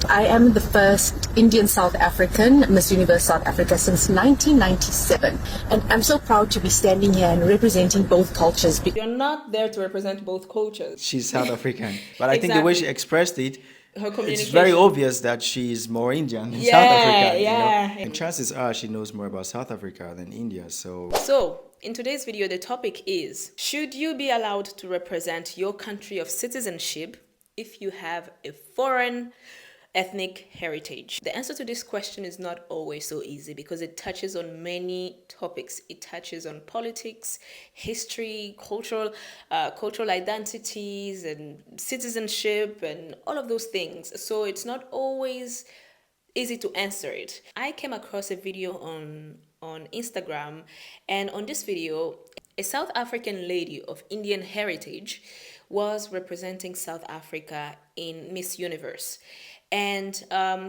I am the first Indian South African Miss Universe South Africa since 1997, and I'm so proud to be standing here and representing both cultures. You're not there to represent both cultures. She's South African, but I think the way she expressed it, it's very obvious that she's more Indian than South Africa. Yeah. And chances are she knows more about South Africa than India. So in today's video, the topic is, should you be allowed to represent your country of citizenship if you have a foreign ethnic heritage? The answer to this question is not always so easy because it touches on many topics. It touches on politics, history, cultural identities, and citizenship, and all of those things. So it's not always easy to answer it. I came across a video on Instagram, and on this video, a South African lady of Indian heritage was representing South Africa in Miss Universe. And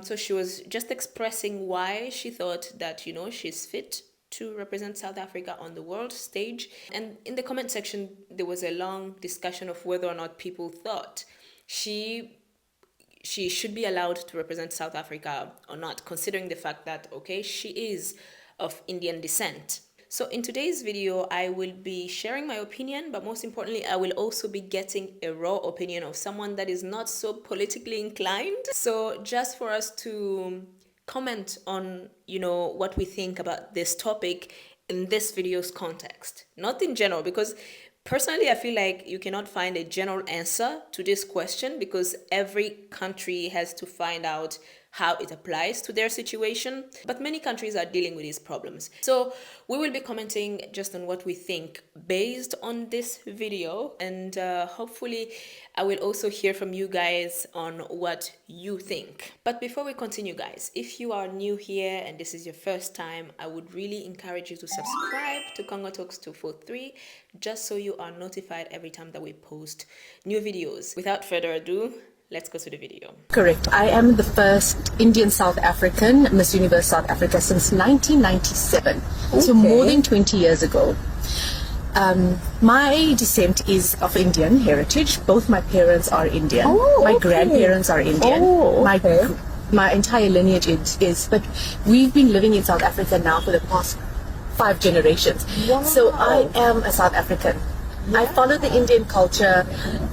so she was just expressing why she thought that, she's fit to represent South Africa on the world stage. And in the comment section, there was a long discussion of whether or not people thought she should be allowed to represent South Africa or not, considering the fact that, okay, she is of Indian descent. So in today's video, I will be sharing my opinion, but most importantly, I will also be getting a raw opinion of someone that is not so politically inclined. So just for us to comment on, what we think about this topic in this video's context, not in general, because personally, I feel like you cannot find a general answer to this question because every country has to find out how it applies to their situation. But many countries are dealing with these problems. So we will be commenting just on what we think based on this video. And hopefully I will also hear from you guys on what you think. But before we continue, guys, if you are new here and this is your first time, I would really encourage you to subscribe to Congo Talks 243 just so you are notified every time that we post new videos. Without further ado, let's go to the video. Correct. I am the first Indian South African Miss Universe South Africa since 1997. Okay. So more than 20 years ago. My descent is of Indian heritage. Both my parents are Indian. My grandparents are Indian. My entire lineage is, but we've been living in South Africa now for the past 5 generations. Wow. So I am a South African. I follow the Indian culture.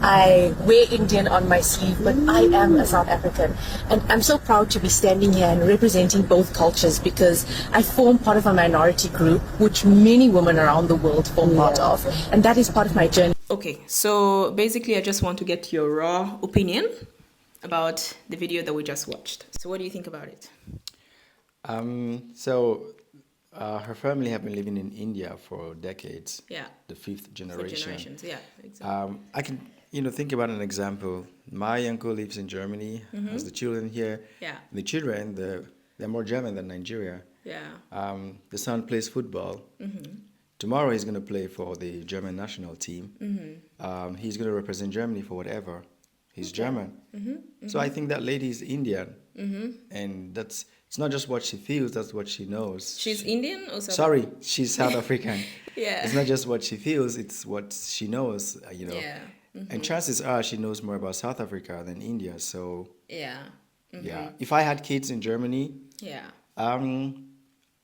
I wear Indian on my sleeve, but I am a South African. And I'm so proud to be standing here and representing both cultures because I form part of a minority group, which many women around the world form part of. And that is part of my journey. Okay, so basically I just want to get your raw opinion about the video that we just watched. So what do you think about it? Her family have been living in India for decades. Yeah. The 5th generation. For generations, yeah, exactly. I can, think about an example. My uncle lives in Germany, has the children here. Yeah. The children, they're more German than Nigeria. Yeah. The son plays football. Tomorrow he's going to play for the German national team. He's going to represent Germany for whatever. He's German. So I think that lady is Indian. And it's not just what she feels, that's what she knows. She's Indian or South Sorry, she's South African. Yeah. It's not just what she feels, it's what she knows, Yeah. And chances are she knows more about South Africa than India. So yeah. yeah. If I had kids in Germany, Yeah.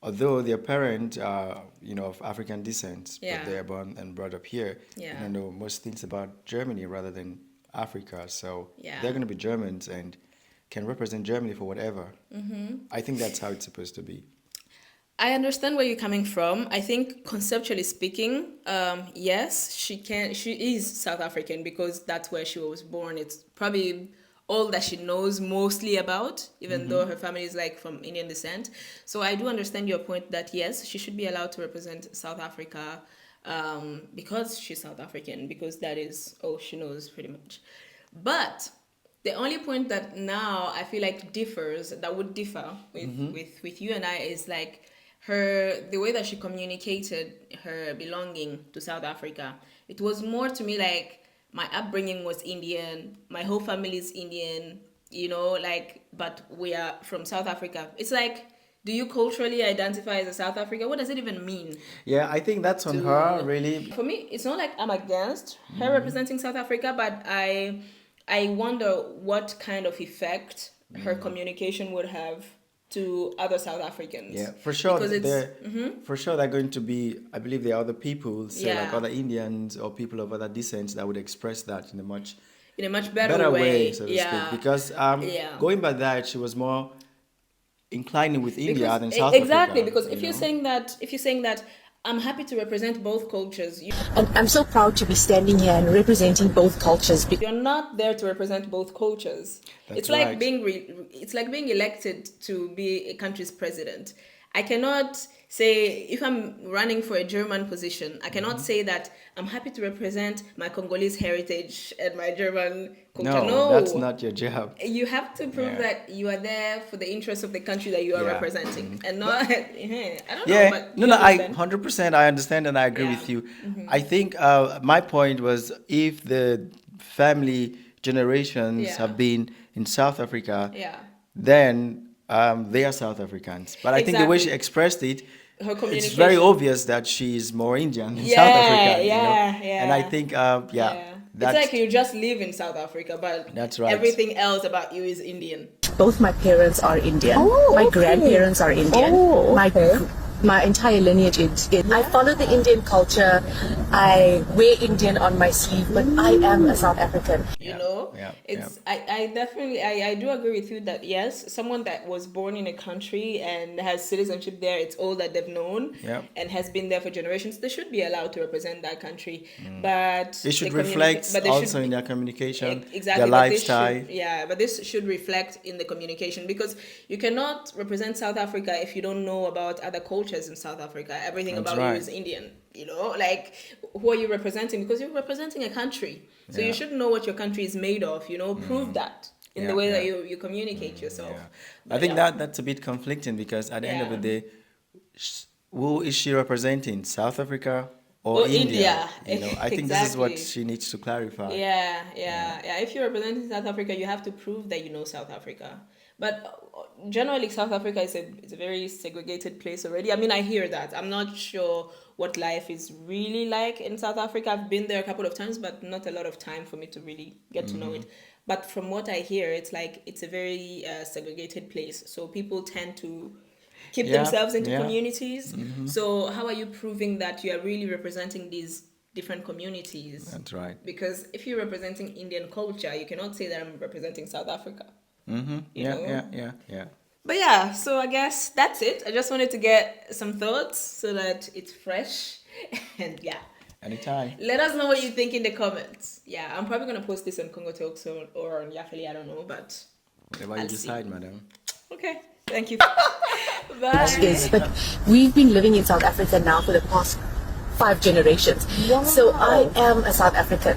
Although their parents are, of African descent, Yeah. but they are born and brought up here, Yeah. and I know most things about Germany rather than Africa. So Yeah. they're going to be Germans and can represent Germany for whatever. I think that's how it's supposed to be. I understand where you're coming from. I think conceptually speaking, yes, she is South African because that's where she was born. It's probably all that she knows mostly about, even though her family is like from Indian descent. So I do understand your point that yes, she should be allowed to represent South Africa because she's South African, because that is all she knows pretty much. But the only point that now I feel like would differ with you and I is like the way that she communicated her belonging to South Africa. It was more to me like my upbringing was Indian, my whole family is Indian, but we are from South Africa. It's like, do you culturally identify as a South African? What does it even mean? Yeah, I think that's on her, really. For me, it's not like I'm against her representing South Africa, but I wonder what kind of effect her communication would have to other South Africans. Yeah, for sure. Because it's For sure, they're going to be. I believe there are other people, say like Yeah. other Indians or people of other descents, that would express that in a much better way. so to Yeah. speak. Because Yeah. going by that, she was more inclining with India Because- than South exactly, Africa. because if you you're know? saying that I'm happy to represent both cultures, And I'm so proud to be standing here and representing both cultures. you're not there to represent both cultures. That's It's like right. it's like being elected to be a country's president. I cannot say, if I'm running for a German position, I cannot say that I'm happy to represent my Congolese heritage and my German culture. No, that's not your job. You have to prove Yeah. that you are there for the interests of the country that you are Yeah. representing, and not. I don't know. Yeah, But no, you no, I understand? 100% I understand and I agree Yeah. with you. I think my point was, if the family generations Yeah. have been in South Africa, Yeah. then they are South Africans. But I think the way she Exactly. expressed it, Her it's communication. very obvious that she's more Indian than Yeah, South African. yeah, yeah. And I think, It's like you just live in South Africa, but That's right. everything else about you is Indian. Both my parents are Indian. Oh, My okay. grandparents are Indian. Oh, okay. My entire lineage is. I follow the Indian culture. I wear Indian on my sleeve, but I am a South African. You know, yeah, it's I definitely I do agree with you that yes, someone that was born in a country and has citizenship there, it's all that they've known Yeah. and has been there for generations, they should be allowed to represent that country. But It should the reflect but they also should- in their communication, Exactly, their but this lifestyle. but this should reflect in the communication, because you cannot represent South Africa if you don't know about other cultures in South Africa. Everything That's about right. you is Indian. You know, like, who are you representing? Because you're representing a country, so Yeah. you should know what your country is made of. You know, prove that in Yeah, the way that yeah. you communicate yourself. Yeah. I But think yeah. that's a bit conflicting, because at the end of the Yeah. day, who is she representing? South Africa or Or India. You know, I think this is what Exactly. she needs to clarify. Yeah. If you're representing South Africa, you have to prove that you know South Africa. But generally, South Africa is a very segregated place already. I mean, I hear that. I'm not sure what life is really like in South Africa. I've been there a couple of times, but not a lot of time for me to really get to know it. But from what I hear, it's like it's a very segregated place. So people tend to keep Yeah, themselves into yeah. communities. So how are you proving that you are really representing these different communities? That's right. Because if you're representing Indian culture, you cannot say that I'm representing South Africa. Mm-hmm. You Yeah, know? yeah. But yeah, so I guess that's it. I just wanted to get some thoughts so that it's fresh. And yeah, Anytime. let us know what you think in the comments. Yeah, I'm probably going to post this on Congo Talks or on Yafeli, I don't know, but Whatever I'll you see. decide, madam. okay. Thank you. Bye. Yes, but we've been living in South Africa now for the past 5 generations. So I am a South African.